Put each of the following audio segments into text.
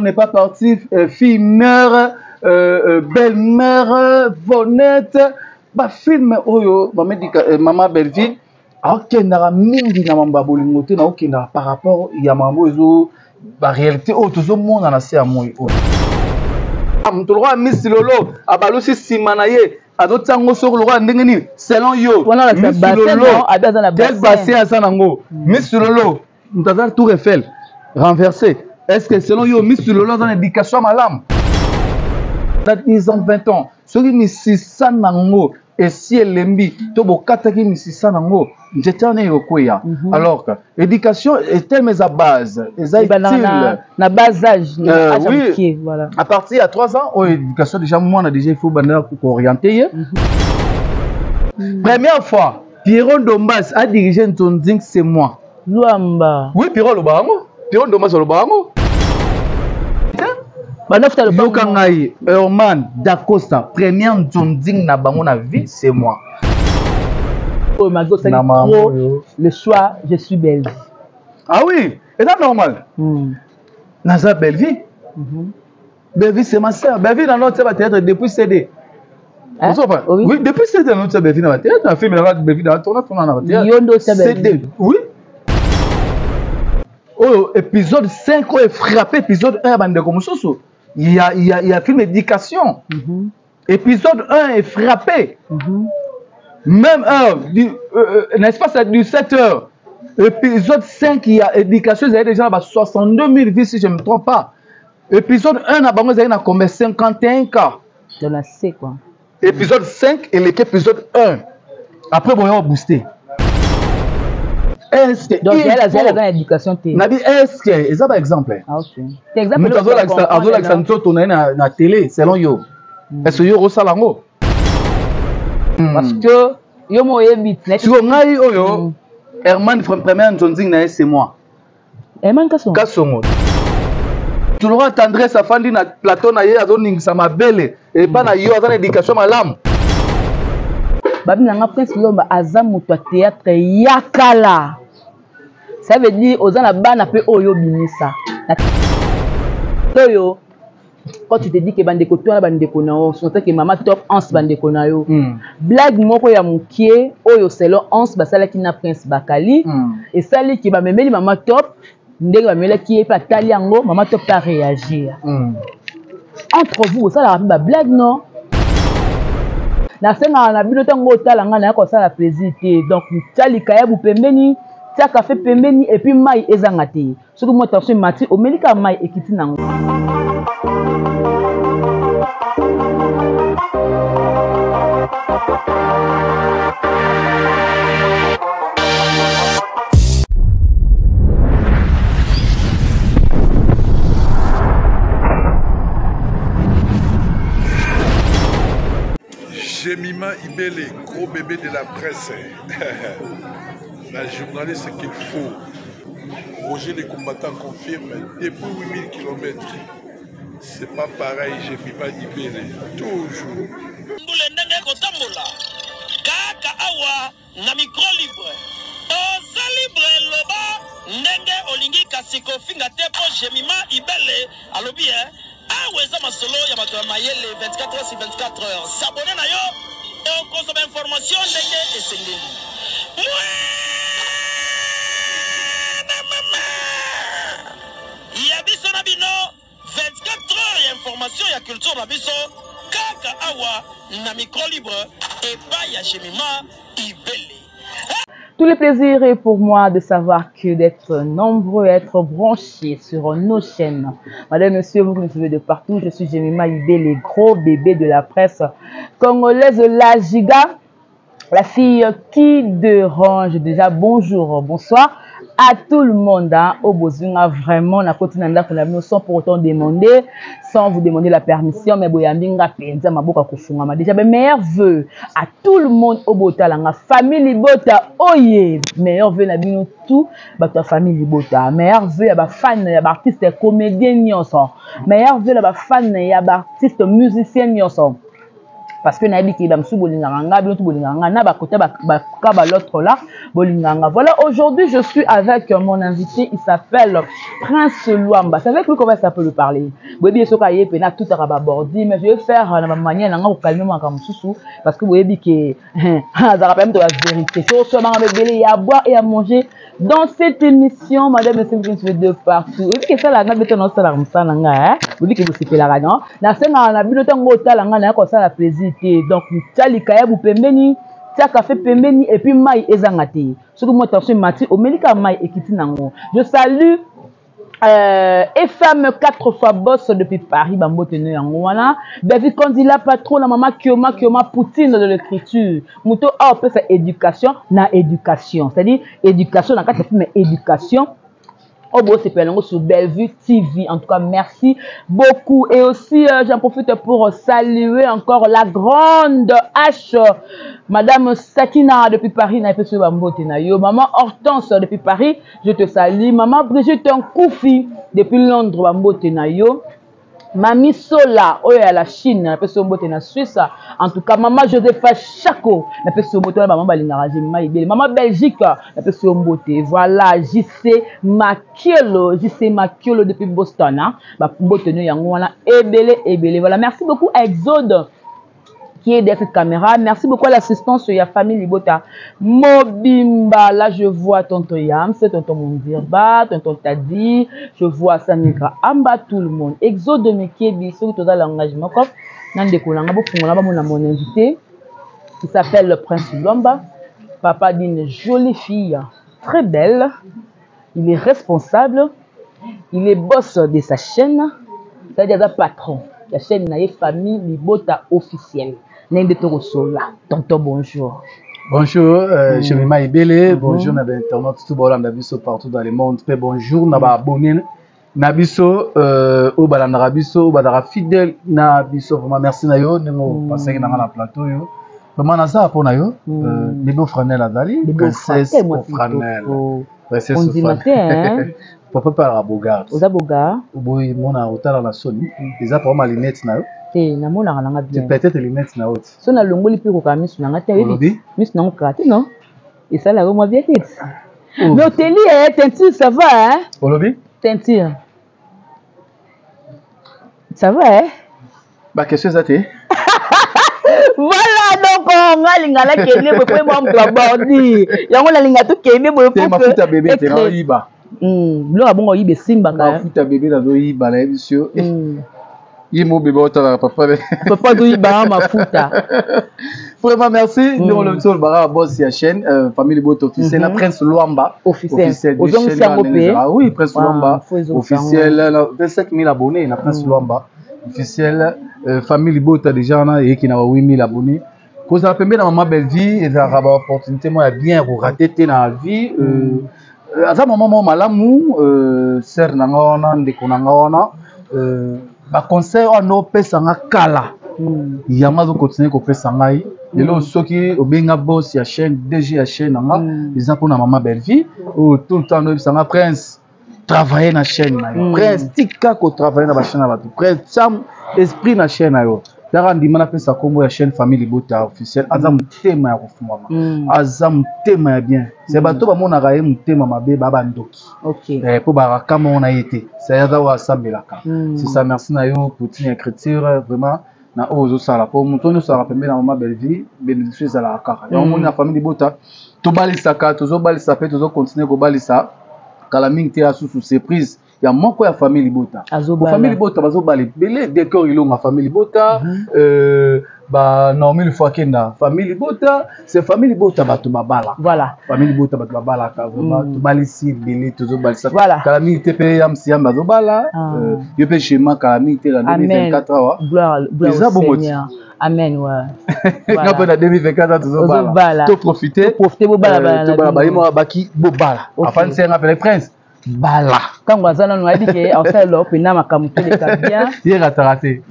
n'est pas parti, fille mère, belle-mère, Vonette, ba film oyo, maman Belleville, okendaka mingi na mambabolingo te na okendaka par rapport ya mambo ezo ba réalité oyo tozomona na se ya moi oyo. Moto lokola Miss Lolo abalosi nsima na ye azotango soko lokola ndenge nini selon yo Miss Lolo quel bassin aza nango Miss Lolo moto aza Tour Eiffel renversé. Est-ce que selon yo Miss Lolo aza na éducation malamu? Ils ont 20 ans soki misisa nango esi elembi to bokataki misisa nango nzete wana ekokwea. Alors que l'éducation est tellement à base na bas âge oui, voilà. À partir de 3 ans l'éducation déjà moi on a déjà il faut orienter. Première fois Pierrot Dombas a dirigé Ntonzing c'est moi. Luamba. Oui Pierrot Lobango. Pierrot Dombas Lobango. Yokangai, Herman Dacosta, première Ntonzing na bango na vie, c'est moi. Oh, le choix, je suis belge. Ah oui, c'est normal. Naza Belleville. Belleville, c'est ma soeur. Belleville, dans notre théâtre depuis CD. Hein? Oui, depuis CD, dans notre Belleville, dans la théâtre. Un film, Belleville, dans notre théâtre. CD. Oui. Oh, épisode 5, est frappé. Épisode 1, bande de Komososo. Il y a film éducation. Épisode 1 est frappé. Même heure, n'est-ce pas, c'est du 7 heures. Épisode 5, il y a éducation, il y a déjà 62 000 vues si je ne me trompe pas. Épisode 1, il y a combien 51 cas. De la C, quoi. Épisode 5 et l'épisode 1. Après, on va booster. Est-ce que. Donc, il y a la éducation. Est-ce que. C'est un exemple. Ah, ok. C'est exemple. Mais la télé, selon yo. Est-ce que yo rosalango? Parce que yo mo yebit. Si on a eu oyo, Herman première Ntonzing na c'est moi. Herman Kasongo. Tu l'auras tendresse sa fandi na plateau na ye azoning sa mabele et pas na yo azan éducation malam. Babi nanga prince lomba azam muto théâtre yakala. Ça veut dire aux na bana pe oyo binisa. Oyo quand tu te dis que bandeko toi bandeko na o so que maman top 11 bandeko na yo blague moko ya mukie oyo selon 11 basala ki na prince bakali et sali ki ba memeli maman top ndenge ba memeli ki pa tali yango maman top ta réagir entre vous ça la ba blague non na senga na bino tango tala nga na ko sala plaisir donc tali kaya bu pembeni tia café pembeni et puis mai ezanga te soki mo attention mati o melika mai ekiti nango. Jemima Ibele, gros bébé de la presse. La journaliste qu'il faut. Roger les combattants confirme depuis 8000 km. C'est pas pareil, Jemima Ibele. Toujours. Kaka awa na micro libre. Oza libre loba ndenge olingi kasiko finga tepo Jemima Ibele alobi aweza masolo ya bato mayele 24 heures sur 24 heures. S'abonner na yo et consommer information ndenge esengeli. Ya biso na bino 24 heures ya information ya culture na biso kaka awa na micro libre et pas ya Jemima Ibele. Tout le plaisir est pour moi de savoir que d'être nombreux, être branchés sur nos chaînes. Madame, monsieur, vous me suivez de partout. Je suis Jemima Ibele, les gros bébés de la presse congolaise, la Giga, la fille qui dérange. Déjà, bonjour, bonsoir à tout le monde. Au besoin vraiment, la continenda sans pour autant demander, sans vous demander la permission, mais boyambinga penza maboka kufunga. Déjà, meilleurs vœux à tout le monde au bota, la famille Libota, oye, meilleurs vœux na bino tout, ta famille Libota, meilleurs vœux à ba fan, à ba artiste comédien nyonso, meilleurs vœux à ba fan, à ba artiste musicien nyonso. parce que nabi ki bamsu bolinganga bien tout bolinganga na ba côté ba l'autre là bolinganga. Voilà, aujourd'hui je suis avec mon invité, il s'appelle Prince Luamba. C'est avec lui qu'on va s'appeler parler. Boyebi soka ye pena tout ababordi, mais je vais faire na manière nanga ko calmer moi comme sous parce que boyebi que ça rappelle de la vérité. Chose manga bebele ya boire et à manger dans cette émission, madame et monsieur de partout. Et puis que ça la na beto no sala msana nga hein. Boyebi que vous sipela ga non. Na senga na bino tango tala nga na ko sala plaisir. Donc tali kaya bu pembeni tia café pembeni et puis mai ezangati. Ce que moi attention mati au melika mai ekiti nango. Je salue FM 4 fois boss depuis Paris, Bambo Tene Yangwana. David Kondila, patron, la maman Kioma Poutine de l'écriture. Mouto a fait sa éducation, na éducation. C'est-à-dire, éducation, na quatre mais éducation. Oh bon, c'est Pelongo sur Bellevue TV. En tout cas, merci beaucoup. Et aussi, j'en profite pour saluer encore la grande H. Madame Sakina depuis Paris, Maman Hortense depuis Paris, je te salue. Maman Brigitte Nkoufi depuis Londres, Bambotenayo. Mami Sola, oh à la Chine, na peso mbote na Suisse. En tout cas, maman Josepha Chaco, na peso mbote na maman Balingara Jemma. Maman Belgique, na peso mbote. Voilà, JC Makiolo depuis Boston, hein. Ba mbote no yango wana ebele. Voilà, merci beaucoup à Exode qui est derrière cette caméra. Merci beaucoup à l'assistance de la famille Libota. Mobimba, là je vois tonton Yam, c'est tonton Mondirba, tonton Tadi, je vois Samika Amba, tout le monde. Exode de Mekebi, sur tout ça l'engagement. Comme mon invité, qui s'appelle le Prince Luamba, papa d'une jolie fille, très belle. Il est responsable, il est boss de sa chaîne, c'est-à-dire le patron. La chaîne n'a famille Libota officielle. Tonton, bonjour. Bonjour, je m'appelle Ibele. Bonjour, na internet tout bolam nabiso partout dans le monde. Bonjour, na ba abonné nabiso au balandra biso, au badara fidèle nabiso. Vraiment merci na yo, nengo passer na na plateau yo. Vraiment na ça pour na yo, bébé Franel Azali, princesse Franel. Princesse Franel. Papa par Bogart. Oza Bogart. Boy mona otala la soni. Déjà pour ma lunette na yo. Na mona nga bien. Tu peut-être lunette na haute. So na longoli pe ko ka misu na ngata yebi. Misu na ngata non. Et ça là moi bien tête. Mais Oteli teinture ça va hein? Olobi? Teinture. Ça va hein? Bah qu'est-ce que ça t'est? Voilà donc on a lingala kele bo pe mo mplabordi. Yango la linga to kele bo pe. Ma futa bébé te na yiba. Lo abongo yibe simba ka. Ma futa bébé na do yiba la émission. Yimo bébé otala papa. Papa do yiba ma futa. Vraiment merci. Nous le sol bara boss ya chaîne famille Bot officiel la Prince Luamba officiel. Ah oui, Prince Luamba officiel 25 000 abonnés na Prince Luamba officiel famille Bot déjà na et qui na 8 000 abonnés. Cause la pembe na maman belle vie et la opportunité moi bien rater na vie aza maman malamu sœur na ngona ndeko na ngona ba conseil on pesa nga kala yama zo continuer ko pesa ngai lelo soki obenga boss ya chaîne DG ya chaîne nga ils pour na maman belle vie tout le temps no bisa nga Prince travailler na chaîne na yo Prince tika ko travailler na ba chaîne na ba Prince sam esprit na chaîne na yo dara ndimana pesa kombo ya chaîne famille Bota officiel azam tema ya kofumama azam tema ya bien c'est bato ba mona ka ye mutema mabe baba ndoki OK pour ba kama on a été c'est ya wa sambelaka c'est ça merci na yo pour une écriture vraiment na ozo sala pour mutono sala pembe na maman belle vie bénédiction za la kaka donc on a famille Bota to balisaka tozo balisa pe tozo continuer ko balisa kala mingi te sous surprise ya moko ya famille Bota famille Bota bazo bali belé décor ilo ma famille Bota ba normal fois kenda famille Bota c'est famille Bota bato babala voilà famille Bota bato babala ka vraiment to balisi belé tozo balisa voilà kala mingi te pe yam siam bazo bala yo pe schéma kala mingi te la 2024 wa gloire au Seigneur amen ouais nga pe na 2024 tozo bala to profiter bo bala to bala ba yimo baki bo bala afin c'est nga pe Prince bala quand on a dit que on fait l'op et n'a pas bien hier a raté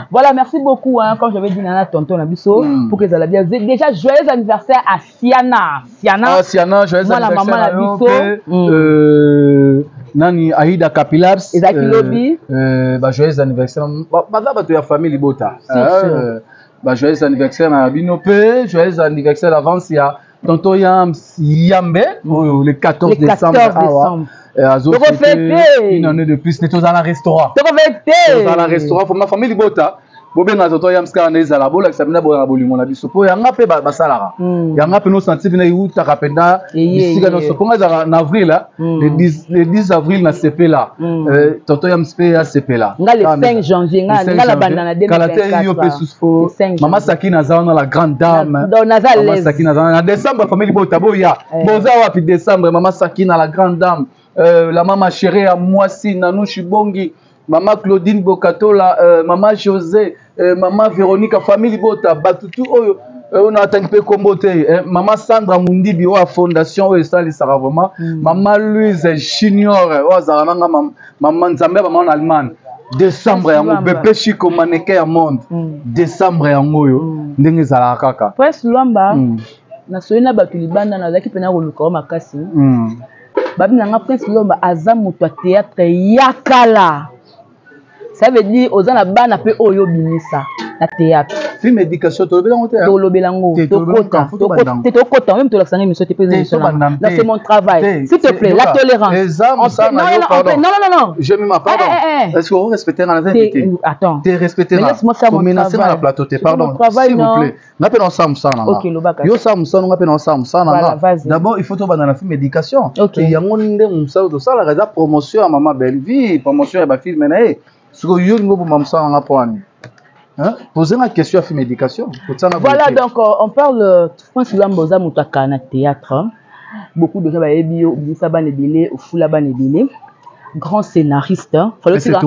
voilà merci beaucoup hein comme j'avais dit nana tonton Nabiso pour que ça la bien déjà joyeux anniversaire à Siana joyeux anniversaire nani Aïda Capilabs Ezaki Lobby ba joyeux anniversaire baza bato ya famille Bota joyeux anniversaire à Binopé, joyeux anniversaire d'avance, il y a Tonton Yambe, le 14 décembre. Donc une année de plus, nous sommes dans un restaurant. Dans un restaurant, pour ma famille, Libota. Bobenga Tonton Yambe, c'est un ezala, bola, ça m'a bon à bolingo na biso. Po yanga pe basalara. Yanga pe no senti bina yuta kapenda. Ici quand on se prend en avril là, le 10 avril na CP là. Tonton Yambe pe à CP là. Le 5 janvier, la bandana 2024. Maman Sakina zana la grande dame. Maman Sakina zana décembre famille Libota boya. Boza wapi décembre Maman Sakina la grande dame. La maman chérie à Moisi Nanou Chibongi. Maman Claudine Bokatola, maman José, maman Véronique, famille Bota, Batutu, on a atteint peu comboté. Maman Sandra Mundibi, à Fondation, et ça, les vraiment. Maman Louise Junior, maman Nzambe, maman Allemagne. Décembre, on peut chico mannequin à monde. Décembre, on n'est pas là, kaka. Presque Luamba, na soina Batulibanda, na zaki pena roluka makasi. Babi nanga Prince Luamba, azamuto théâtre yakala. Ça veut dire aux gens là-bas n'a pas oyo binisa la théâtre. Film éducation to belango te. To lo belango. To kota même to la sangue monsieur te présente. Là c'est mon travail. S'il te plaît, la tolérance. Non. Je me m'appelle. Est-ce que vous respectez la vérité? Attends. Tu respectes la. Laisse-moi faire mon menacer dans la plateau pardon. S'il vous plaît. N'appelle ensemble ça là. OK, lobaka. Yo ça on appelle ensemble ça là. D'abord, il faut to dans la film éducation. Et yango nde msa to ça la promotion à maman Belleville, promotion à ba film na e. Posez la question à film éducation. Voilà, donc on parle France Lamboza Moutakana théâtre. Beaucoup de gens grand scénariste. Professionnel.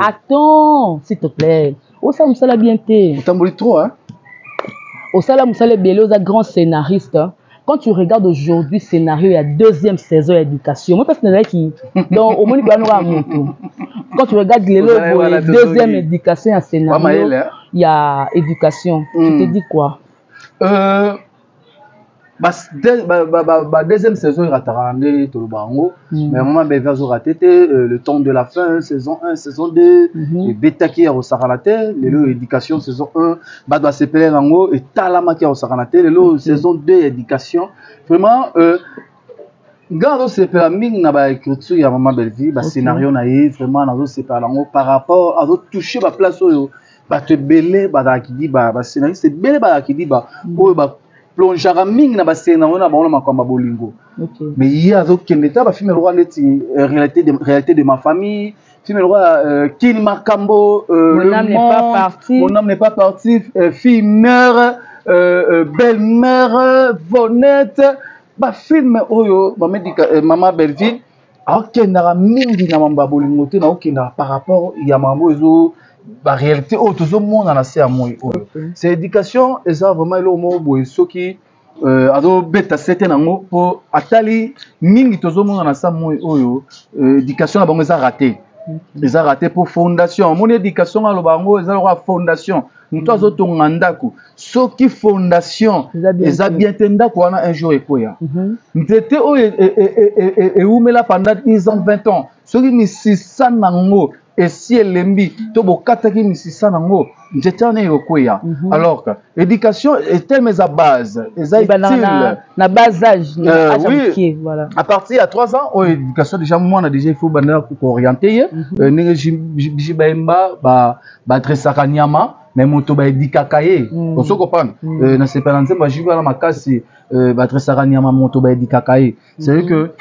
Attends, s'il te plaît. Au ça me bien trop hein. Au ça me grand scénariste. Quand tu regardes aujourd'hui le scénario, il y a deuxième saison d'éducation. Moi, personnellement, donc au moins, quand tu regardes les deuxième éducation, il y a scénario, il y a éducation. Tu te dis quoi? Deuxième saison, il y a Tarandé, Tolobango. Mais à un moment, il y a le temps de la fin, saison 1, saison 2. Et Beta qui est au Saranate, l'éducation, saison 1. Badwa Sepele Lango et Talama qui est au Saranate, saison 2, éducation. Vraiment, quand on s'est fait la mine, on a écrit à Maman Belleville, le scénario, vraiment, on s'est fait par rapport à toucher la place où tu es belé, c'est belé, plongera mingi na basena wana baona makwamba bolingo. Mais il y a d'autres qui n'étaient pas film roi réalité de ma famille, film roi Kin Makambo, mon âme n'est pas parti. Mon âme n'est pas parti, fille mère, belle-mère, Vonette, ba film oyo ba médica Maman Belleville. Akendara mingi na mamba bolingo te na okenda par rapport ya mambo ezo la réalité tout le monde en a assez à moi. C'est éducation et ça vraiment le mot boy ce qui ado beta certain ngo pour atali mingi tout le monde en a ça moi éducation la bango ça raté. Ils ont raté pour fondation. Mon éducation à l'obango ils ont la fondation. Nous tous autres ngandako. Ce qui fondation ils ont bien tenda quoi un jour et quoi. N'était et où mais là pendant 10 ans 20 ans. Ce qui ni 600 nango et si elle l'aimbi, to bokata ki misisa nango, jetane yokoya. Alors que l'éducation est tellement à base, na base âge, oui. Voilà. À partir de 3 ans, l'éducation déjà moi on a déjà il faut bana pour orienter. Jibaimba ba tresaka nyama, mais moto ba edikakaye. On se comprend. Na séparanze ba jiba na makasi ba tresaka nyama moto ba edikakaye. C'est vrai que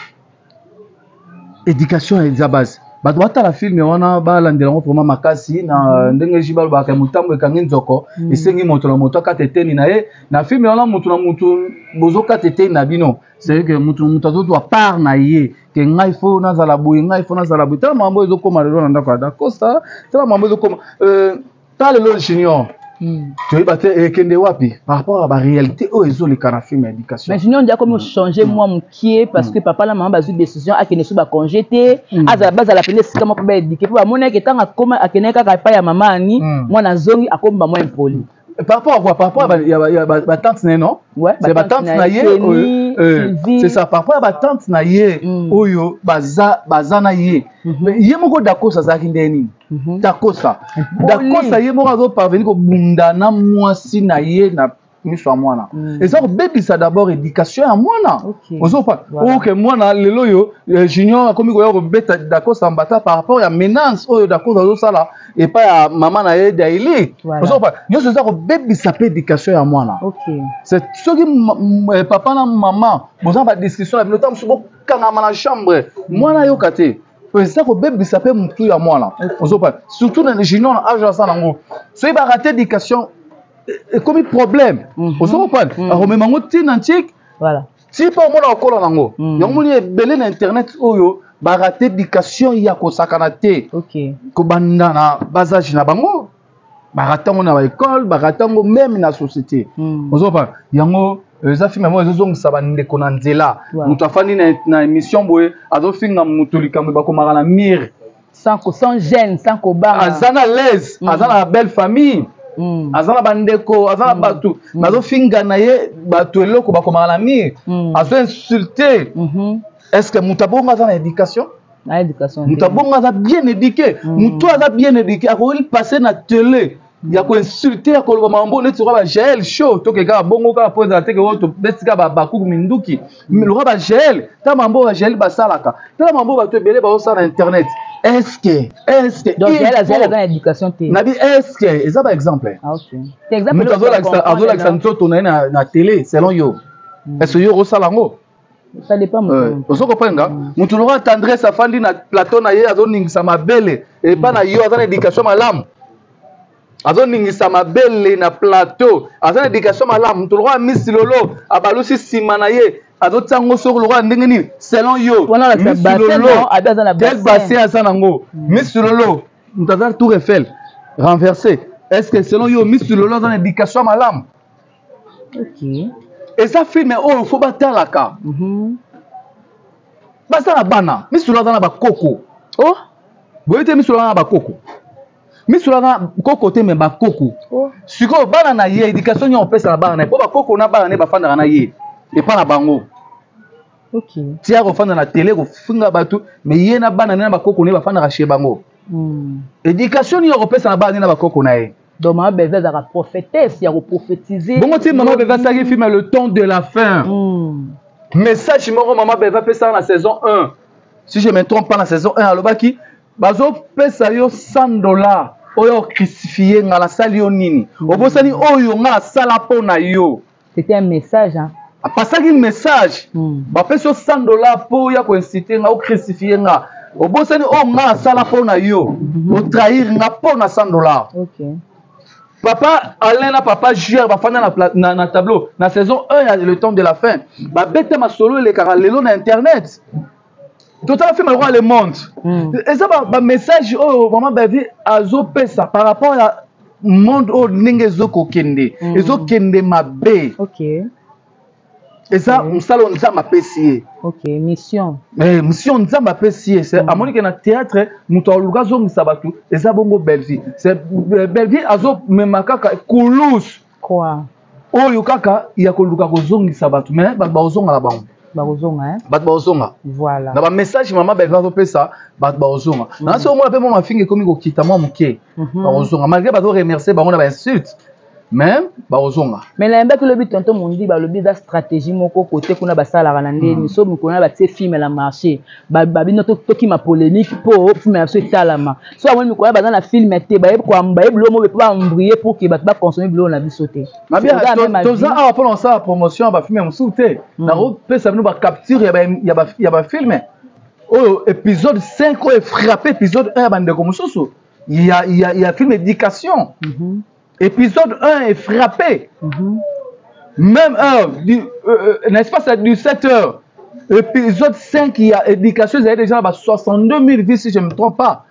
éducation est à base. Badwata la film wana balandela vraiment makasi na ndenge jibalo ba ka mutambo ekangi nzoko esengi moto na moto akateteni na ye na film wana moto na moto bozo kateteni na bino c'est que moto azo doit part na ye ke ngai fo na zala boye ngai fo na zala boye tala mambo ezo koma lelo na ndako d'accord ça tala mambo ezo koma tala lelo junior tu es battu et kende wapi par rapport à la réalité où ils ont les canaux film éducation. Mais junior dit comment changer moi mon qui parce que papa la maman bazu décision a kene suba congété à la base à la peine c'est comment pour éduquer pour mon que tant à comment à kene ka pa ya maman ni moi na zongi akomba moi impoli. Par rapport à quoi? Par rapport à ma tante, non? Ouais, c'est ma tante naye. C'est ça. Par rapport à ma tante naye, oyo, baza naye. Mais il y a beaucoup d'accord ça qui n'est d'accord ça. D'accord ça, il y a beaucoup de parvenir au bundana moi si naye na miso mwana. Et ça bébé ça d'abord éducation à mwana. Ozo pas. OK mwana lelo yo junior comme ko beta d'accord ça mbata par rapport à menace oyo d'accord ça là et pas à maman naye daily. Ozo pas. Yo c'est ça bébé ça peut éducation à mwana. OK. C'est ce qui papa na maman bon pas discussion avec notamment sur kana na chambre. Mwana yo kate. C'est ça que bébé ça peut mutu à mwana. Ozo pas. Surtout dans les juniors âge ça nango. So il va rater éducation comme un problème. Vous comprenez? Alors, même en antique, voilà. Si pas mon encore nango, yomoni belé na internet oyo, ba raté éducation ya ko sakanate. OK. Ko banda na bazage na bango, ba ratango na école, ba ratango même na société. Vous comprenez? Yango eza filme mo ezo ngisa ba ndeko na nzela. Mutu afani na émission boye, azo finga mutu likambo ba ko mara na mire. Sans gêne, sans koba. Azana l'aise, azana belle famille. Azana bandeko, azana batu, bazo finga na ye batu eloko bakoma na mi, azo insulter. Est-ce que mutabonga azana éducation? Na éducation. Mutabonga aza bien éduqué, muto aza bien éduqué, akoli passer na télé. Ya ko insulter akolo mambo neti ko ba gel show to ke ka bongo ka pose la teke woto betika ba baku minduki. Le roi ba gel, ta mambo ba gel ba salaka. Ta mambo ba to belé ba sur internet. Est-ce que donc elle a dans l'éducation té nabi est-ce que ça par exemple ah OK c'est exemple azo la santo to na télé selon yo est-ce yo rosalango ça dépend ozo koprenga mutu lo tendresse afandi na plateau na ye azo ningisa mabele et pas na yo aza éducation malam azo ningisa mabele na plateau aza éducation malam mutu lo Miss Lolo abalusi sima na ye azo tango soko lo ndenge ni selon yo Miss Lolo quel bassin asa nango Miss Lolo mutaza Tour Eiffel renversé est-ce que selon yo Miss Lolo dans éducation malam? OK et ça filme oh faut batala ka basa na bana Miss Lolo dans ba koko oh boyete Miss Lolo na ba koko Miss Lolo na koko te me ba koko siko bana na ye éducation nyo pesa na bana na po ba koko na bana ne ba fanda na ye et pas na bango. OK. Tia ko fanda na télé ko funga batu mais ye na bana na bakoko ne ba fanda ka chez bango. Éducation ni européenne na bana na bakoko na ye. Donc maman bébé za prophétesse ya ko prophétiser. Bongo ti maman bébé ça qui filme le temps de la fin. Message moko maman bébé fait ça na saison 1. Si je me trompe pas na saison 1 alobaki bazo pesa yo $100 oyo crucifié ngala sali yo nini. Obosani oyo nga sala pona yo. C'était un message hein. Parce qu'il message ba peso $100 pour ya ko inciter nga o crucifier nga obosani o nga sala pona yo o trahir nga pona $100. OK. Papa Alain na papa Juer ba fana na tableau na saison 1 ya le temps de la fin ba bête ma solo le karalelo na internet total film le roi le monde et ça ba message oh maman bavi azo pesa par rapport à monde au ndenge zoko kende ezo kende mabe. OK. Et ça, on salon nzamba pesier. OK, mission. Mission nzamba pesier, c'est à monique na théâtre, muto luga zo ngisabatu, et ça bongo Belvi. C'est Belvi azo memakaka kulus. Quoi? Oh yo kaka, il y a ko luga ko zo ngisabatu, mais ba ozonga la bango. Ba ozonga hein? Ba ozonga. Voilà. Na ba message maman Belvi va pesa, ba ozonga. Na so mo la pe mo ma finge komi ko kita mo muke. Ba ozonga, malgré ba do remercier ba on a ba insulte. Même baozonga mais la mbeki le but tonton mondi ba le but da stratégie moko côté kuna ba sala kana ndeni so mukona ba tie film la marché ba bino to ki ma polémique pour film ya so talama so amoni mukona ba dans la film te ba ko amba e blo mo ba embriller pour que ba consommer blo na bisoté ma bien toza a pour ça promotion ba film musuté na ro pesa bino ba capture ya ba film oh épisode 5 est frappé épisode 1 bande comme mususu il y a film éducation. Épisode 1 est frappé. Même heure, n'est-ce pas, c'est du 7 heures. Épisode 5, il y a éducation, il y a déjà 62 000 vues, si je ne me trompe pas.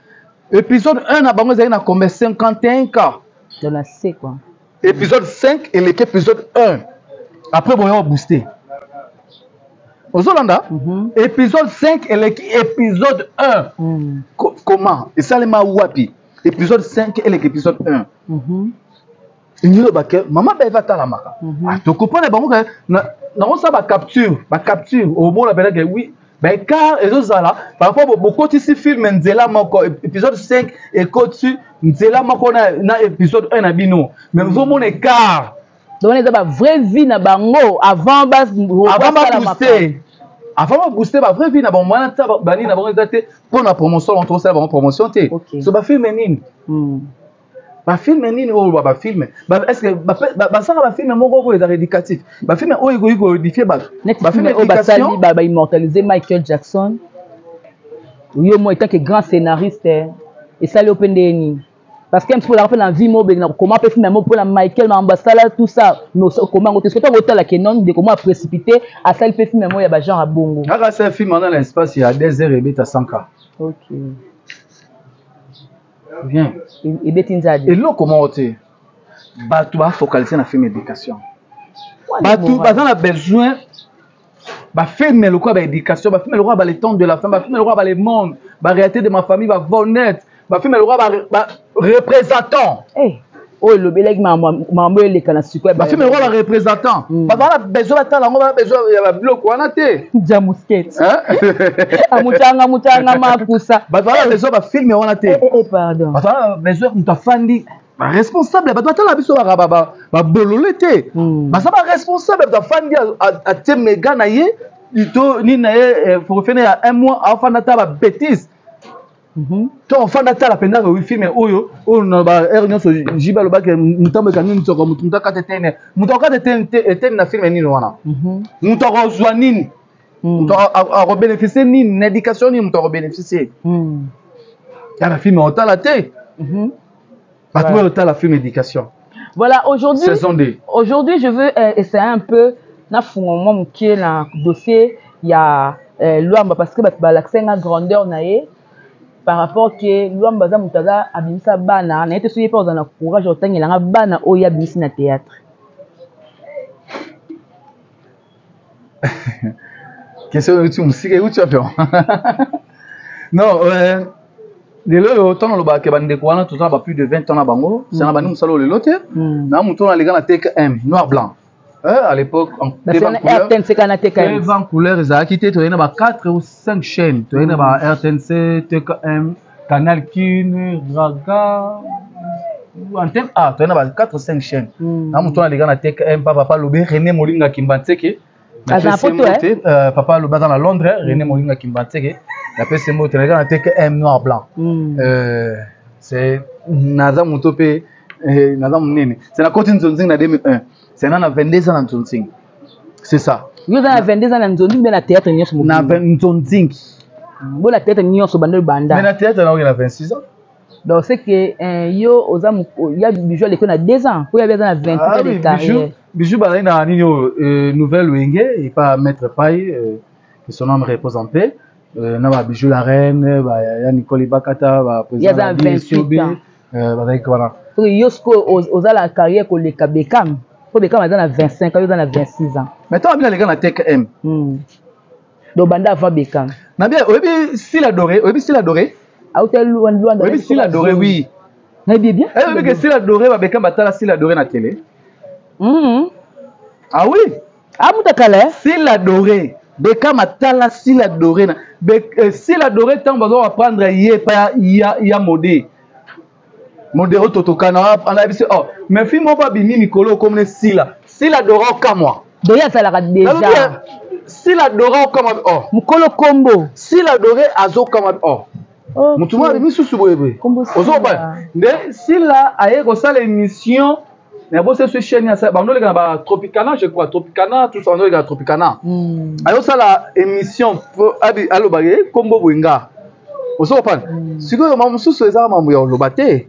Épisode 1, il y a combien 51 cas. De la C, quoi. Épisode 5 et l'épisode 1. Après, on va booster. Aux Hollandais, épisode 5 et l'épisode 1. Comment? Et ça, les wapi. Épisode 5 et l'épisode 1. Ingiro bake maman ba va tala maka. Tu comprends bango que na ça ba capture au moment la que oui. Ben car et autres là par rapport beaucoup de ces films nzela moko épisode 5 et côté nzela moko na épisode 1 na bino mais vous mon écart donc on a vraie vie na bango avant booster ba vraie vie na bango na bani na bango date pour la promotion on trouve ça ba promotion té so ba film nini ba film nini o ba film est-ce que ba ça ba film moko ko est éducatif ba film o ego édifier ba film éducation ba immortaliser Michael Jackson oui moi étant que grand scénariste et ça le open deni parce que pour la rappeler dans vie mobile comment peut film pour la Michael Mambasala tout ça mais comment on te souhaite autant la kenon de comment précipiter à ça le film moi ya ba genre à bongo ah c'est un film dans l'espace il y a 2 heures et beta 100K OK bien et là comment on tu vas focaliser na film éducation tu vas besoin ba film le quoi ba éducation ba film le quoi ba le temps de la fin ba film le quoi ba le monde ba réalité de ma famille ba honnête ba film le quoi ba représentant oh le beleg mambo le kana sikwa ba film le quoi ba représentant ba besoin ta la ba besoin ya bloc wana te jamusket amutanga makusa ba besoin ba film wana te pardon ba besoin mutafandi responsable ba tala biso ba bolole te ba ça ba responsable ba fandi a te mega na ye to ni na ye pour finir un mois avant na ta ba bêtise to enfant na ta la penda ko film oyo na ba erreur so jiba lo ba ke mutambe ka nini tsoko mutaka tetene mutaka tetene na film nini wana mutaka zwa nini mutaka a bénéficier nini éducation ni mutaka bénéficier ya ba film on ta la te la film éducation. Voilà, aujourd'hui, saison 2. Aujourd'hui, je veux essayer un peu na fondement qui est dans dossier il y a Luamba parce que l'accès à grandeur naé par rapport que Luamba za mutaza abimisa bana na été souillé pas dans courage autant il a bana o ya bimisi na théâtre. Question tu musique où tu as fait? Non, lelo temps lo ba ke bande ko wana tout ça ba plus de 20 ans na bango c'est na bani musalo lelo te na muto na lega na TKM noir blanc à l'époque en TV couleur za quitté to ina ba 4 ou 5 chaînes to ina ba RTNC TKM Canal Kin Raga antenne A to ina ba 4 ou 5 chaînes na muto na lega na TKM papa lobe René Molinga Kimbanseke papa lobe dans Londres René Molinga Kimbanseke la PC mot na TKM noir blanc c'est naza mutopé naza munene c'est la côté Nzonzing na 2001 c'est na 22 ans na Nzonzing c'est ça yo na 22 ans na Nzonzing mais na théâtre nyonso na Nzonzing bo la théâtre nyonso bando banda mais na théâtre na 26 ans donc c'est que yo ozamu ya bijou l'école na 2 ans pour ya na 20 ans de carrière bijou ba na nino nouvelle wenge et pas maître paille que son nom repose en paix na ba bijou la reine ba ya Nicole Bakata ba président ya 28 ans ba avec voilà yosko ozala carrière ko le Beckham pour Beckham dans 25 ans dans 26 ans maintenant bien les gars na TKM do banda va Beckham na bien obi style adoré a hôtel loin obi style adoré oui na bien obi que style adoré ba Beckham batala style adoré na télé ah oui mutakala style adoré Beckham atala style adoré na style adoré tant bazo apprendre ya modé totokana on a dit oh mais film pas bimi mikolo comme style adoré comme moi déjà ça la déjà style adoré comme oh mukolo combo style adoré azo comme oh mutuma bimi susu boyebe ozo ba nde style aye ko sala émission mais bon c'est ce chaîne ça ba ndoleka ba Tropicana je crois Tropicana tout ça ndoleka Tropicana ayo sala émission abi alobage combo bwinga ozo pa siko ma mususu eza mambo ya lobate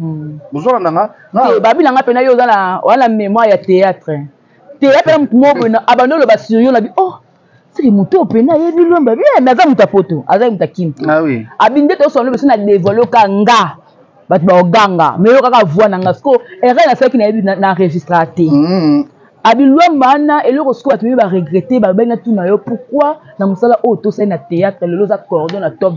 ozo ndanga na babi nanga pena yo za wala mémoire ya théâtre mo na abandolo ba sérieux na bi oh c'est muto pena yebi lomba bien naza mutapoto aza mutakim ah oui abinde to sonlo besi na développer nga bat ba oganga mais yo kaka voix nanga sko erreur na saki na enregistraté abilwa mana eloko sko atu ba regretter ba benga tout na yo pourquoi na musala auto c'est na théâtre lelo za coordonne na Top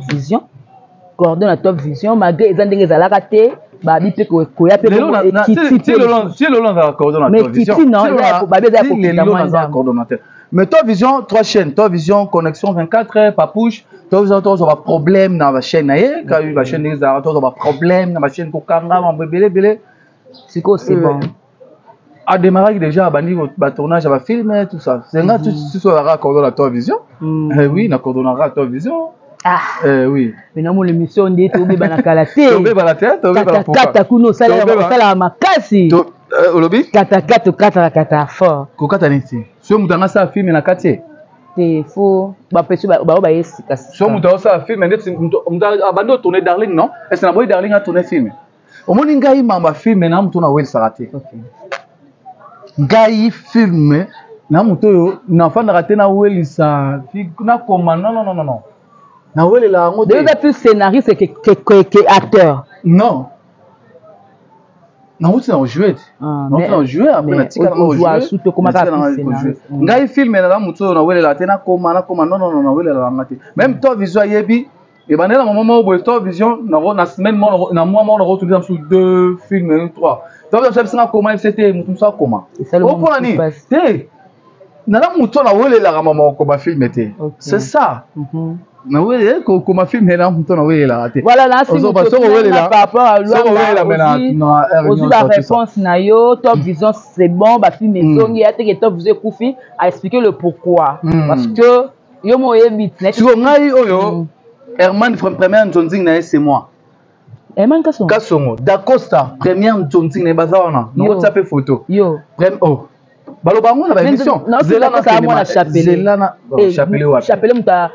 Vision malgré ezandenge zalaka te bah bipe ko ya pe si le long dans coordonnateur mais Titi non bah bien coordonnateur mais Top Vision 3 chaînes Top Vision connexion 24 heures pas push Top Vision to ba problème na ba chaîne na ye ka ba chaîne des to ba problème na ba chaîne ko kanga ma belé c'est quoi c'est bon a démarré déjà bandi ba tournage ba film tout ça c'est nga tout sur la coordonnateur Vision oui na coordonnateur Vision oui mais non l'émission de tombé bana kalaté tombé bana tête tombé bana kata kuno sala makasi olobi kata fort ko kata niti so mutanga sa film na kati te fo ba pesu ba yesika so mutanga sa film ndeti mutanga bando tourner Darling non est-ce que na boy Darling a tourner film omoni ngai mamba film na mutu na wel sarate ngai film na mutu yo na fanda raté na welisa na koma non na wele la ngo de plus scénariste que acteur non na wuti na jouer na jouer après na tika na jouer surtout comment ça scénariste ngai film na mutu na wele la te na koma non na wele la ngati même Top Vision yebi et bandela moment où Top Vision na semaine na mois on retrouve sur 2 films 3 Top Vision ça comment c'était mutu ça comment au pour ni te na mutu na wele la maman comme film était c'est ça na wele ko ma film na mutu na wele la raté voilà là c'est par rapport à l'autre la réponse na yo Top Vision c'est bon ba film ezongi ya te que Top Vision kufi a expliquer le pourquoi parce que yo mo yebit net tu ngai oyo Herman première Nzonzing na c'est moi Herman Kasongo d'Acosta première Nzonzing na bazawana no ça fait photo yo oh balobango na ba émission zelana na chapelle muta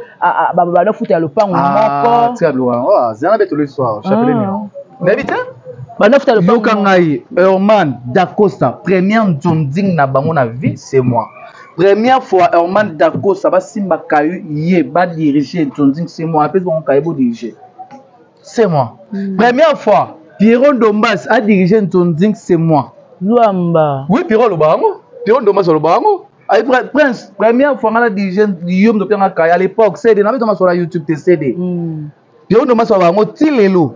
ba na futa lopango moko tia loa zelana beto le soir chapelle ni n'habite ba na futa lopango kangai Herman d'Acosta première Nzonzing na bango na vie c'est moi première fois Herman d'Acosta ba simba kayu ye ba diriger Nzonzing c'est moi après bon kayu diriger c'est moi première fois Pierrot Dombas a dirigé Nzonzing c'est moi Luamba oui Pierrot Lobango Pierrot Dombas Lobango ay Prince première fois on a dirigé Guillaume de Pierre Kaya à l'époque CD na beto sur la YouTube te CD Pierrot Dombas Lobango tilelo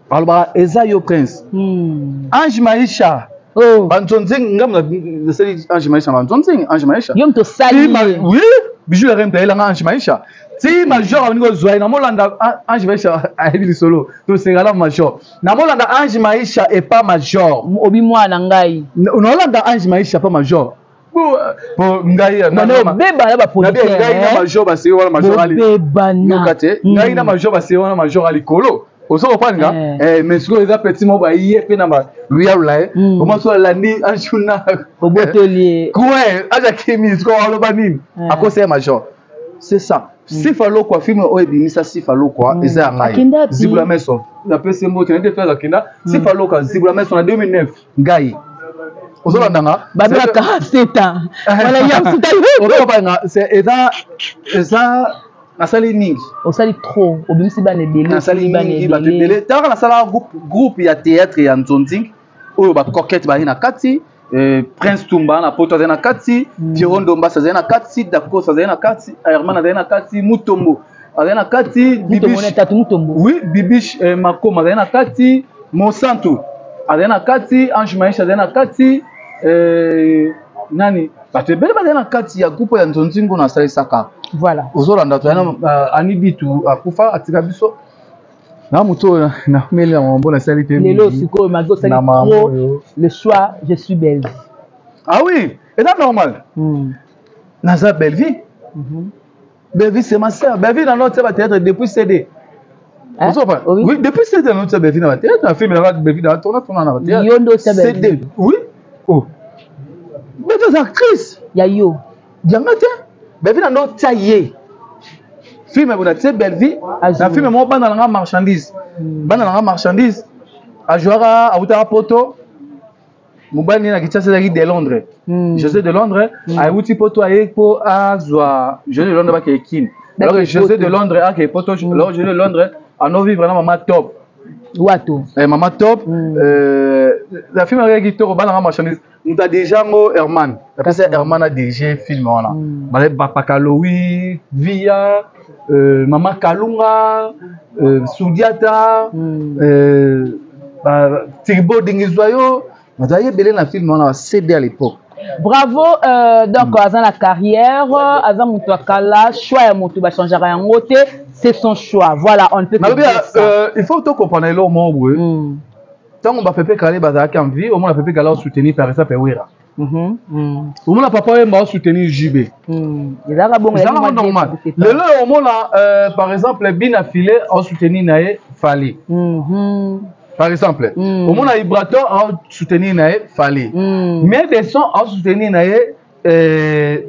alba Ezayo Prince Ange Maïcha Nzonzing ngam na seli Ange Maïcha Nzonzing Ange Maïcha yom to sali oui bijou la remta elanga Ange Maïcha si major on go zoya na molanda Ange Maïcha a ebi solo to sengala major na molanda Ange Maïcha et pas major obi mwana ngai on Ange Maïcha pas major pour ngai na beba na ba politique ngai na major ba se wala major ali beba na kate ngai na major ba se wala major ali kolo oso opanga mais ce que les petits mots ba yé na ba real au moins soit landi anjuna obotelier ouais aja kimi ko alo banini à cause c'est major c'est ça si fallo quoi film o ebimisa si fallo quoi eza ngai zibula meso na pese mbo tene faire la kinda si fallo quoi zibula meso na 2009 ngai ozo landanga babela 47 ans wala yam sita ozo banga c'est eza nasali mingi osali trop obimisi bane belé nasali mingi ba belé tala nasala groupe ya théâtre ya Nzonzing oyo ba coquette ba na kati Prince Tumba na poto na kati Pierrot Dombas na kati Dakos na kati Herman na kati Mutombo na kati Mutombo oui Bibiche Makoma na kati Monsanto na kati Ange Maïcha na kati nani bato bele na kati ya groupe ya Nzonzing na sala saka voilà ozolanda to ani bitu akufa atika biso na muto na meli ya mambo na sali pe lelo siko mago sali trop le choix je suis belge ah oui et c'est normal naza Belleville Belleville c'est ma sœur Belleville dans notre théâtre depuis CD oui depuis CD dans notre Belleville dans théâtre on fait mais Belleville dans tourner na théâtre yondo CD oui oh mais des actrices ya yo jangate Belleville dans notre taillé film bona te Belleville na film mo bana nga marchandise a jouera a utara poto mobani na kitasa de Londres José de Londres a uti poto a epo a zwa José de Londres ba ke kin alors que José de Londres a ke poto alors José de Londres a no vivre na mama top wato mama top la film a gitoro bana nga marchandise muta déjà mo Herman parce que Herman a dirigé film wana ba Papa Louis via Mama Kalunga Soudiata Tigbo Dingizoyo, vous avez belé dans film, on a cédé à l'époque. Bravo, donc, à la carrière, à la choix, à changer rien, c'est son choix. Voilà, on peut il faut tout comprendre là, tant on va faire caler bazaki en vie, au moins on va faire caler soutenir par exemple Wera. Au moins papa va soutenir JB. C'est normal. Le là au moins par exemple bien affilé en soutenir Naé Fali. Par exemple, au moins Ibrato en soutenir Naé Fali. Mais des sons en soutenir Naé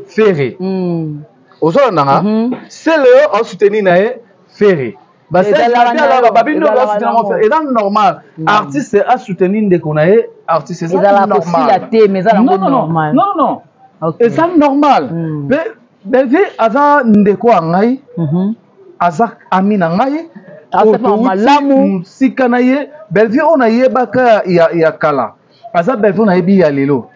Ferré. Aux autres c'est le en soutenir Naé Ferré. C'est normal. Artiste a soutenu des connaissances. Artiste c'est normal. Non. C'est normal. Belvi aza ndeko angai. Aza amina ngai. Malamu sikanaye. Belvi ona yebaka ya kala. Aza belvi ona yebi ya lelo.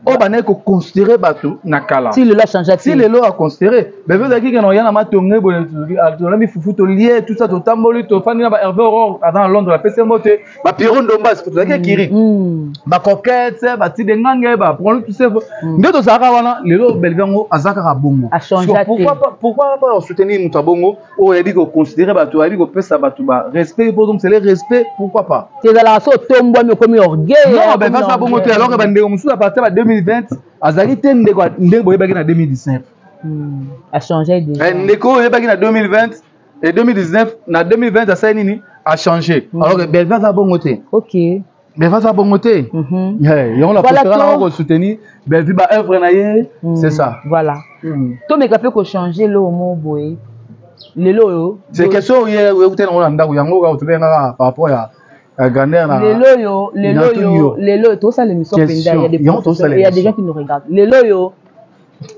Oh bah n'est que considérer bateau nakala. Si le lot change, si le lot a considéré, ben vous avez dit que non y en a ma tourné, on mis foufou lié tout ça, tout tamboli, tout fan, ba Hervé Aurore dans Londres la PC moté, ba Piron Dombas, tout ça qui kiri, ba coquette, ba ti dengange, ba prendre tout ça. Mais tout ça wana, le lot belvengo azaka bongo. A changé. Pourquoi pas soutenir notre bongo? Oh il a dit que considérer bateau, il a dit que pesa bateau ba respect pour donc c'est le respect, pourquoi pas? C'est dans la sorte tombe mais comme orgueil. Non ben pas ça bongo alors que bande musu à partir de 2020 azali te ndeko ndeko yebaki na 2019 a changé déjà ndeko yebaki na 2020 et 2019 na 2020 ça nini a changé alors que Belva va bon côté. OK Belva va bon côté et on la postera on soutenir Belva ba œuvre na yé c'est ça voilà to me capé ko changer le mot boy lelo c'est question hier écouter on ndako yango ka utubenga par rapport à Lélo, tout ça l'émission Penda, il y a des gens qui nous regardent. Lélo,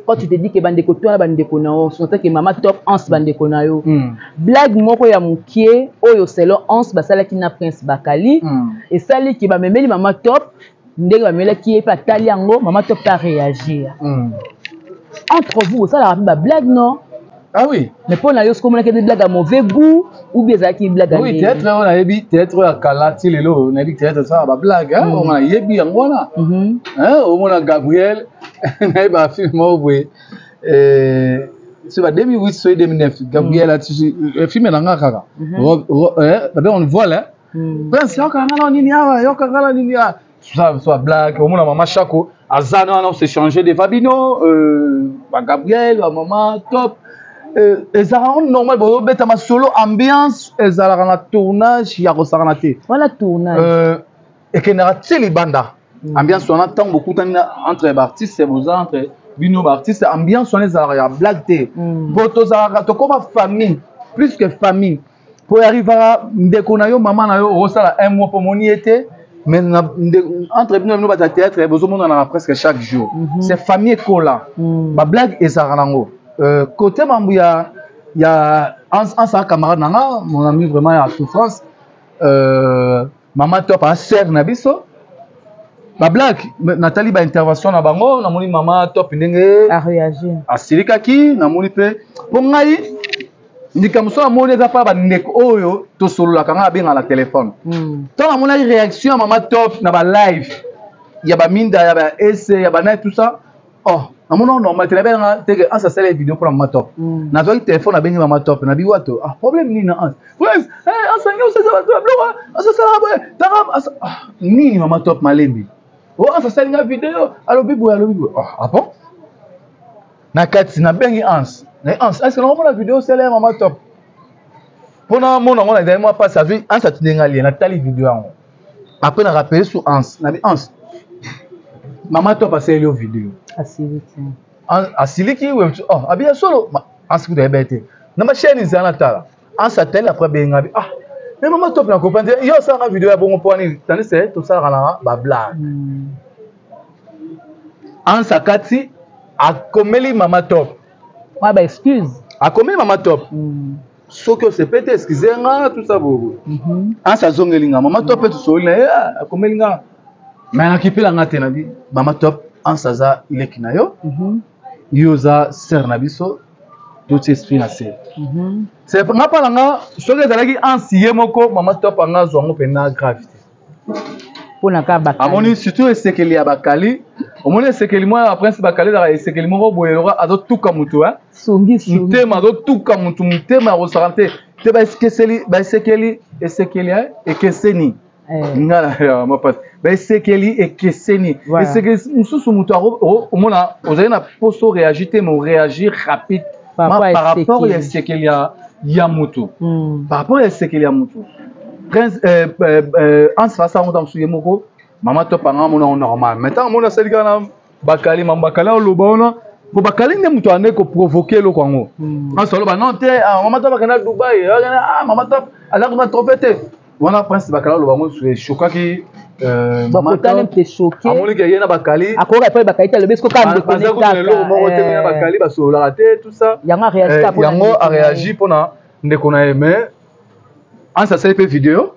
quand tu te dis que bande toi bande konao, surtout que maman top 11 bande konao. Blague moko ya mukie, oyo selo 11 basala ki na Prince Bakali et sali ki ba memeli maman top, ndenge ba memeli ki pa tali yango, maman top ta réagir. Entre vous, ça la ba blague non? Ah oui. Mais pour la yos, comme on a des blagues à mauvais goût ou bien ça qui est blague à oui, théâtre, on a dit théâtre à Kalati, on a dit théâtre ça, bah blague, on a yébi en voilà. On a Gabriel, on a un film au bout. C'est 2008, c'est 2009. Gabriel a le film est dans la cara. On voit là. C'est encore un nini, encore nini. Soit blague, au moins maman Chaco, Azana, on s'est changé de Fabino, Gabriel, maman top. Ça rend normal, mais ma solo ambiance, ça rend la tournage, il y a voilà tournage. Et qu'il y a des banda. Ambiance, on attend beaucoup entre les artistes, c'est vous entre les artistes. Ambiance, on est à la blague. Votre comme famille, plus que famille. Pour arriver à déconayo, maman, on a un mois pour mon été. Mais entre nous, à théâtre, on a presque chaque jour. C'est famille cola. Ma blague est ça rend. Côté membre, il y a un camarade, mon ami vraiment à souffrance. Maman top à serre nabiso. Ma blague, Nathalie ba intervention na bango, na moni maman top ndenge a réagir. A silika ki na moni pe. Pour ngai, ndikamuso na moni za pa ba ndeko oyo to solo la kanga benga la téléphone. Tant na moni réaction maman top na ba live. Il y a ba minda, il y a ba essai, il y a ba net tout ça. Oh, na mon normal téléphone te que ça c'est les vidéos pour maman top. Na toi téléphone na benga maman top na bi wato. Ah problème ni na an. Ouais, enseigne ça va toi. Ça ça va. Ni maman top malembi. Oh, ça c'est une vidéo. Allo bibo. Ah bon? Na kati na bengi ans. Na ans, est-ce que on la vidéo c'est la maman top? Pour na mon on a dernièrement pas ça vu ans ça tu dengali na tali vidéo en. Après na rappeler sur ans. Na bi ans. Maman top a fait une vidéo. Asiliki ou oh abia solo ans ku de bête. Na ma chaîne izana tala. Ans ça tel après benga bi ah. Mais maman top na comprendre yo ça na vidéo ya bon point ni tani c'est tout ça na ba blague. En sakati a komeli maman top. Ouais bah excuse. A komeli maman top. Ce que c'est peut-être excuser nga tout ça bobo. En sa zongelinga maman top tout so il a komeli nga. Mais na kipela nga tena bi maman top en saza il est kinayo. Yoza ser na biso. Tout esprit na ser. C'est nga pala nga soki ezalaki ansiye moko maman top anga zongo pena gravité. Pour na ka bakali. Amoni surtout esekeli ya bakali. Omoni esekeli moi prince bakali da esekeli moko boyelora azo tuka mutu hein. Songi. Mutema azo tuka mutu mutema rosarante. Te ba esekeli ekeseni. Ngala ma pas. Ba esekeli ekeseni. Esekeli mususu mutu omona ozali na poso réagir te mais réagir rapide par rapport à esekeli ya mutu. Par rapport à esekeli ya mutu. Prince en face on dans suye moko maman to panga mona normal maintenant mona selika na bakali mambakala lobona ko bakali ne mutu ane ko provoquer lo kwango en solo ba non te maman to bakana Dubai maman to ala ko trompete wana prince bakala lobango suye chokaki maman to te choqué amoni ke yena bakali akora pa bakali ta lebesko ka de connecter lo moko te na bakali ba so la raté tout ça yango a réagi pona ndeko na aimé en ça c'est une vidéo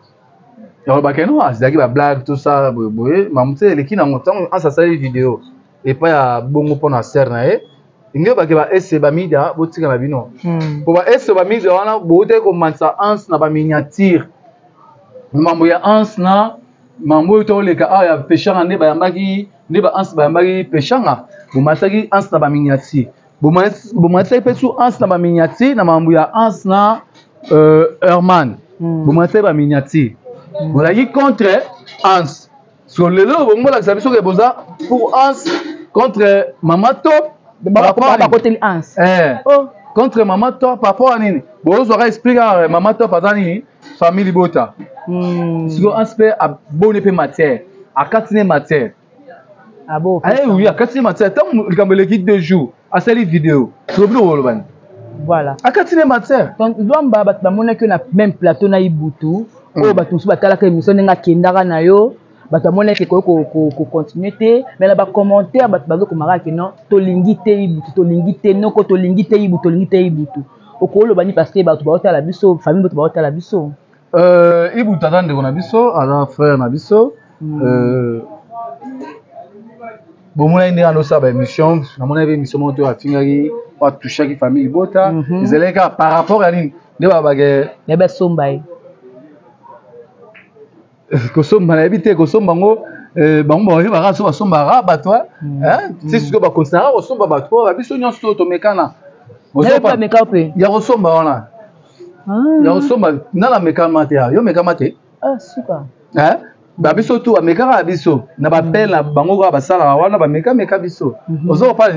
il y a bakeno azaki ba blague tout ça boye mamute eleki na motango en ça c'est une vidéo et pas ya bongo pona ser na e inge ba ke ba ese ba media botika na bino po ba ese ba media wana bote ko mansa ans na ba miniature mambo ya ans na mambo to leka ya peshanga ne ba yambaki ne ba ans ba yambaki peshanga bo mataki ans na ba miniature bo mataki pe su ans na ba miniature na mambo ya ans na Herman vous m'avez pas miniature. Vous avez contre Hans. Sur le lot, vous m'avez dit que pour Hans contre Maman Top. Par rapport à côté Hans. Contre Maman Top, par rapport à Nini. Vous aurez expliqué à Maman Top à Nini, famille Bota. Si vous Hans fait à bonne épée matière, à 4 matière. Ah bon? Oui, à 4 matière. Tant que vous avez 2 jours à cette vidéo, c'est le Woloban. Voilà. À 4 matière. Donc, nous avons que na même plateau na Ibutu. Oh, bah, tout ça, bah, la émission n'a qu'à na yo. Bah, tout le monde est ko continuer. Mais là, bah, commentaire, bah, bah, comme mara que non, to lingite Ibutu, to lingite non, ko to lingite Ibutu, to lingite Ibutu. Au col le bani parce que bah, tu vas à la biso, famille, tu vas à la biso. Ibutu attend de na biso, alors frère na biso. Bon, moi, il y a une émission, on a une émission moto à Fingari, à toucher la famille Bota. Les élèves, par rapport à l'île, ne va pas gagner. Les bêtes sont baillées. Kosomba na habité kosomba ngo bango ba raso basomba rabatwa hein c'est ce que ba consara kosomba batwa ba biso nyonso to mekana Kosomba meka pe ya kosomba wana ya kosomba na meka mate yo meka mate super hein ba biso tu ameka biso na ba pela bango ba sala wana ba meka biso ozo pa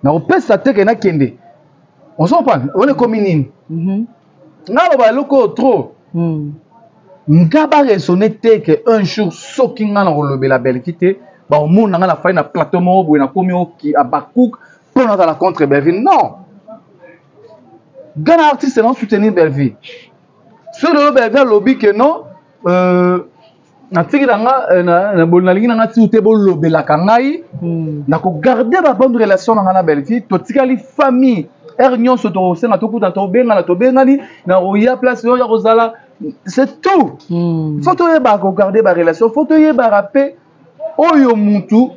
na opesa teke na kende ozo pa on est comme nini ngalo ba loko trop Ngaba raisonné que un jour soki nga na rolobe la belle quitté ba au monde nga la faille na plateau mo bo na komi o ki abakouk pour na la contre Belleville non gana artiste non soutenir Belleville sur le Belleville lobby que non na tiki nga na bolna lingi nga ti te bo lobe la kangai na ko garder ba bonne relation nga na Belleville to tikali famille ernion so to se na to kuta to benga na to benga ni na roya place yo ya rozala. C'est tout. Faut que garder ma relation. Faut que tu rappeler. Oyo mutu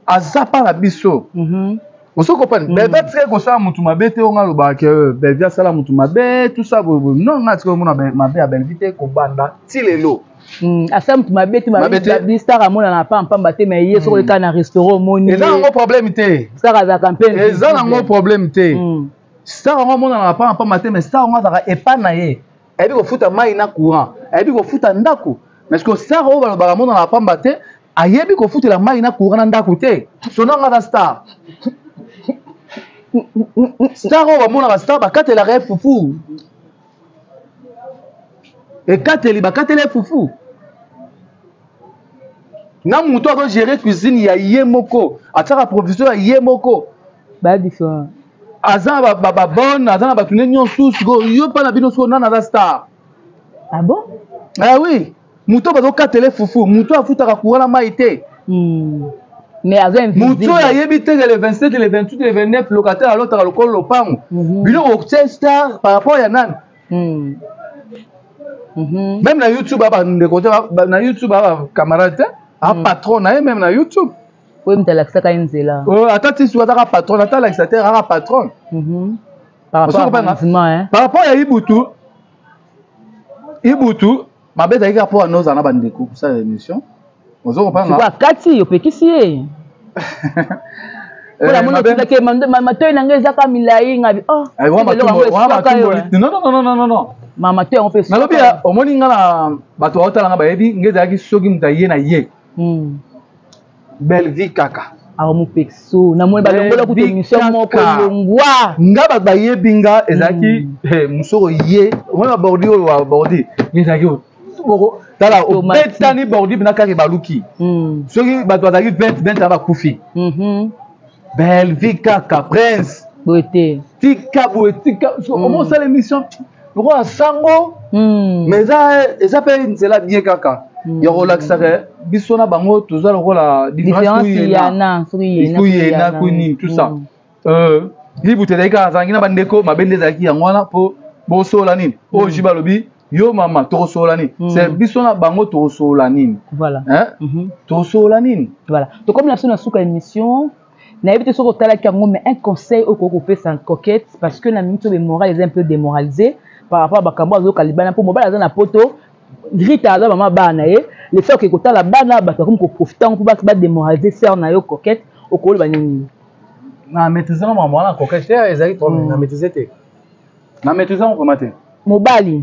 azapa la biso. On se comprend. Bébé très comme ça mutu mabete on a le bac. Bébé ça la mutu mabete tout ça. Non, on a trouvé mon mabete à belle vitesse ko banda. Tilelo. Asa mutu mabete mabete star à mon na pas en pambate mais hier sur le cas na restaurant moni. Et là on a un problème té. Star à la campagne. Et ça on a un problème té. Star on a mon na pas en pambate mais star on a epanaye. Et puis, il faut que na courant. Et puis, il faut que ndako. Mais ce que ça, on va le dans la pamba, il faut que la maïna courant dans ndako. Son nom est star. Star, on va la star, quand elle a foufou. Et quand elle est foufou. Na muto a gérer cuisine, il y a yemoko. A tara professeur, il y a yemoko. Bah, différent. Azan ba bonne azan ba tuné nyonso siko yo pa na bino so na na star. Ah bon? Ah oui, muto ba do katele fufu, muto afuta ka kuala maité. Mais azan muto ya yebite le 27 le 28 le 29 locataire à l'autre lokolo lopango. Bino au star par rapport ya nan. Même na YouTube ba côté na YouTube ba camarade a patron na même na YouTube. Oui, mais tu as l'accès là. Oh, attends, tu sois un patron, attends, l'accès à un patron. Par rapport à Ibutu. Ibutu, ma bête avec rapport à nos en bandeko pour ça l'émission. On se comprend. Tu vois Kati au péquissier. Voilà, mon autre que ma toi n'engage pas milai ngabi. Oh. Non. Mama toi on peut. Nalobi ya omoni ngala bato otala nga bayebi ngezaki soki mutaye na ye. Belle vie kaka. Amu pexo na mo ba longola ku émission moko longwa. Nga ba yebinga ezaki musoro ye. Mo ba bordi o wa bordi. Ngezaki o tala o betani bordi bina kaka baluki. Soki bato azaki 20 ba kufi. Belle vie kaka prince. Beauté. Tika tika. Comment ça l'émission? Pourquoi sango? Mais ça peut c'est la bien kaka. Il relaxa bisona bango toujours le rôle la différence yana tout ça. Libu te deka zangina bandeko mabende zaki yangwana po bosola nini. O jibalobi yo mama to sola nini. C'est bisona bango to sola nini. Voilà. Hein? To sola nini. Voilà. Donc comme la sona souka émission na évité sur tala kango mais un conseil au koko fait sans coquette parce que la minute de morale est un peu démoralisée par rapport à bakambo azo kalibana pour mobile aza na poto grita aza mama bana ye le fait que kota la bana ba comme ko profitant pour ba démoraliser sœur na yo coquette au kolo ba nini na maîtriser na mama na coquette ezali to na maîtriser te na maîtriser on comment te mobali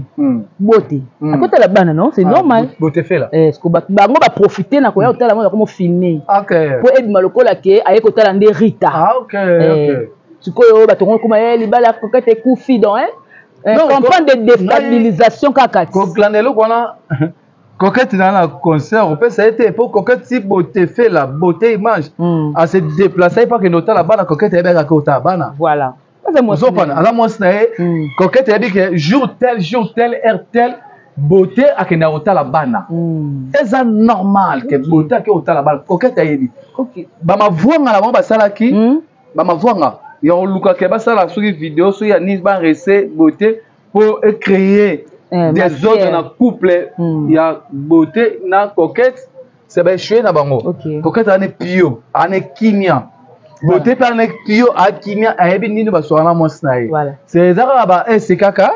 beauté akota la bana non c'est normal beauté fait là est-ce que ba bango ba profiter na ko ya otala mo comme filmer OK pour aider malokola ke aye kota la nde rita OK OK sikoyo ba tongo kuma ye libala coquette kufi donc comprendre des déstabilisations kaka koklandelo kona coquette dans la concert on peut ça été pour coquette si beauté fait la beauté image à se déplacer pas que nota la bana coquette est bien kota bana voilà c'est moi alors moi c'est coquette a dit que jour tel heure tel beauté à que nota la bana c'est normal que beauté que ota la bana coquette a dit OK ba ma voix ngala ba sala ki ba ma voix ngala yo luka ke basala sur vidéo sur ya ni ba rester beauté pour créer des autres na couple ya beauté na coquette c'est ba jouer na bango coquette ane pio ane kimia beauté par ane pio a kimia a ebi nini ba soana mo snaye c'est ça ba kaka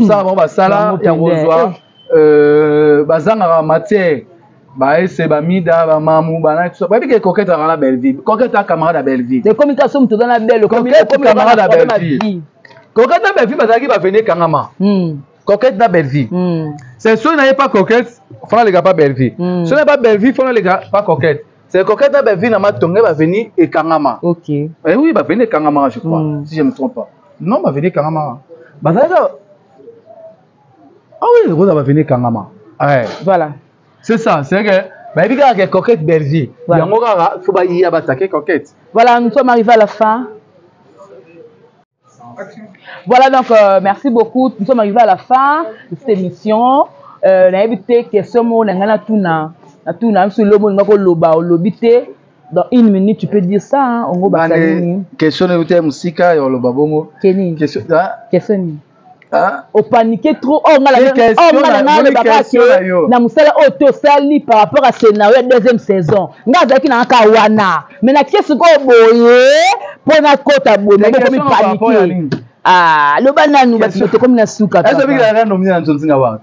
ça ba basala ya rozwa bazanga matière bah c'est ba mida ba mamu ba na tout ba bi que coquette dans la belle vie coquette a camarade à belle vie de communication tout dans la belle coquette camarade à belle vie coquette à belle vie parce qu'il va venir kangama coquette na belle vie c'est sûr n'a pas coquette faut les gars pas belle vie si n'est pas belle vie faut les gars pas coquette c'est coquette na belle vie na matonge va venir et kangama OK eh oui va venir kangama je crois si je me trompe pas non va venir kangama bah ah oui Rosa va venir kangama ouais voilà. C'est ça, c'est que bah il y a coquette belle vie. Il y a ngora faut ba y attaquer coquette. Voilà, nous sommes arrivés à la fin. Voilà donc merci beaucoup. Nous sommes arrivés à la fin de cette émission. Na invité question mo na ngana tuna sur le monde ngako loba lobité dans une minute tu peux dire ça hein on go ba salini. Question na uté musika yo loba bongo. Keni. Question au paniquer trop na musala auto sali par rapport à scénario deuxième saison ngaza ki na kawana mais na kiesi ko boye pona kota boye ko mi paniquer le bananu ba te comme na suka est-ce que il a nominé na Nzonzinga wa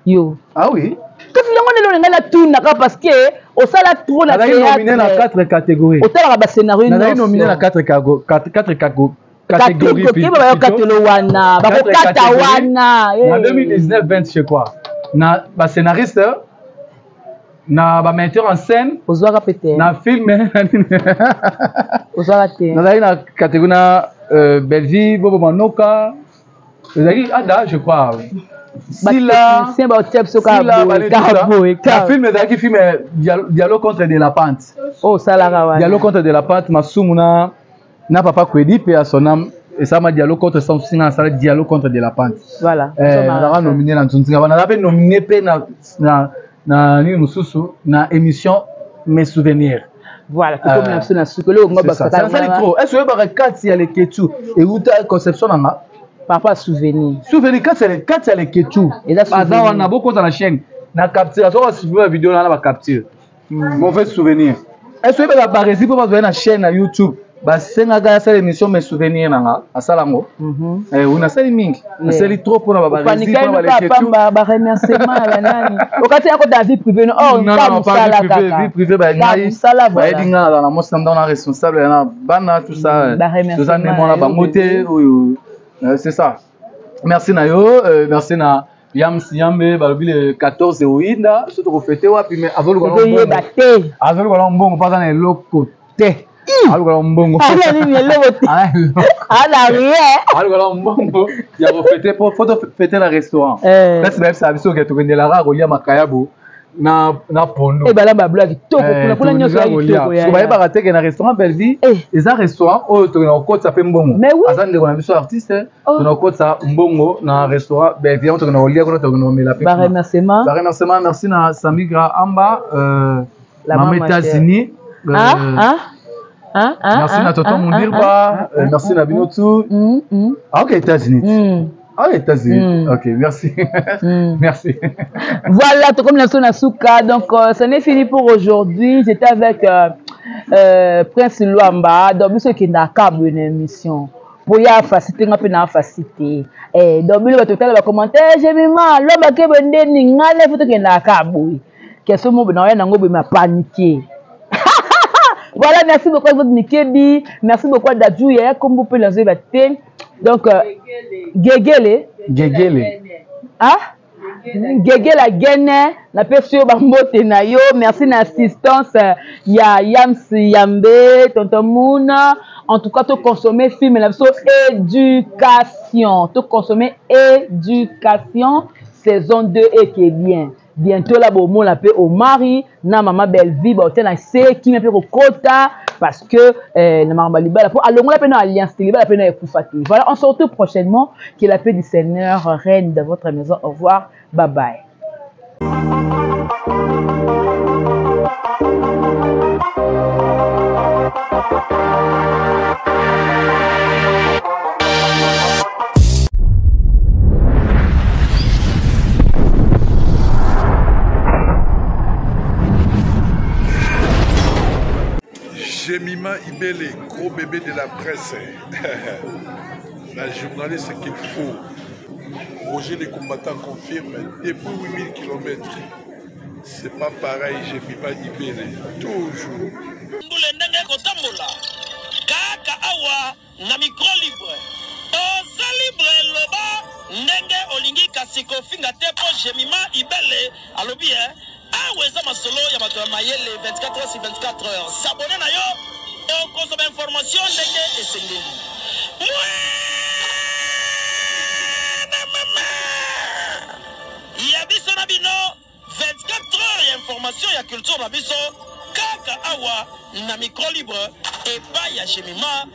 yo ah oui kasi yango lelo ngala tuna ka parce que au sala trop na théâtre nominé na 4 catégories au tala ba scénario na nominé na 4 catégories catégorie wana bakokata wana en 2019-20 je crois na ba scénariste na ba metteur en scène ozwaka peut-être na film ozwaka te na catégorie na Belgique bobo manoka ezali ada je crois Sila film ezalaki film dialogue contre de la pente oh salaka wana dialogue contre de la pente masumuna na papa Kwedi pe à son âme et ça m'a dialogue contre son singa ça dialogue contre de la pente voilà on a nominé dans Nzonzinga on avait nominé pe na ni mususu na émission mes souvenirs voilà comme na sona sukolo ngoba ça c'est trop est-ce que ba kati ya le ketu et uta conception na papa souvenir kati ya le ketu baza wana boko dans la chaîne na capture so suivre vidéo na ba capture mauvais souvenir est-ce que ba récit pour ba na chaîne na YouTube basengaka asala émission mais souvenir nanga asalango on asali mingi asali trop pour na babarezi pour na baleketu ba remerciement ya banani okati yako da vie privée oh non pas vie privée ba ngai ba edinga na mo standard na responsable na bana tout ça tout ça ne mona bango te c'est ça merci na yo merci na Yambe balobi le 14 oinda surtout ko fêter wapi mais avolu ko mbongo pas na eloko te algo la mbongo ala ni eloko te ala rien algo la mbongo ya ko fêter pour photo fêter la restaurant parce que ça biso ke to kendela ra ko lia makayabo na pondo e bala ba blague toko kuna nyoso ya toko ya ko ba ba teke na restaurant Belleville et un restaurant o to na ko tsa pe mbongo azande ko na biso artiste to na ko tsa mbongo na restaurant Belleville to na lia ko to na mela pe ba remerciement merci na Samigra Amba la États-Unis merci na Tonton Mundirba, merci na Binotu. Ok, États-Unis. Ah, États-Unis. Ok, merci. Merci. Voilà, tout comme la Souka. Donc, ce n'est fini pour aujourd'hui. J'étais avec Prince Luamba. Donc, ceux qui n'ont pas une émission. Pour y avoir facilité, on a pas facilité. Donc, il va tout à l'heure commenter. J'ai mis mal. L'homme qui est venu, il n'a pas qu'il n'a pas boui. Qu'est-ce que moi, il m'a paniqué. Voilà, merci beaucoup à votre Mikebi, merci beaucoup à Dadjouye, comme vous pouvez le dire. Donc, Gegele. Ah? Gegele la Guinée, la personne Bambote Nayo, merci l'assistance, ya Yams Yambe, Tonton Mouna. En tout cas, tout consommer film, la éducation. Tout consommer éducation, saison 2 et qui est bien. Bientôt là bon la paix au mari na maman Belleville ba hôtel na c'est qui me fait au quota parce que na maman Libala pour alors on la paix dans alliance Libala paix na ekufati. Voilà, on se retrouve prochainement. Que la paix du Seigneur règne dans votre maison. Au revoir, bye bye. Jemima Ibele, gros bébé de la presse. La journaliste qu'il faut. Roger les combattants confirme depuis 8000 km. C'est pas pareil, Jemima Ibele. Toujours. Kaka awa na micro libre. Oza libre loba ndenge olingi kasiko finga tepo Jemima Ibele alobi aweza masolo ya bato ya mayele 24 heures sur 24 heures. S'abonner na yo et consommer information ndenge esengeli. Ya biso na bino 24 heures ya information ya culture na biso kaka awa na micro libre et pas ya Jemima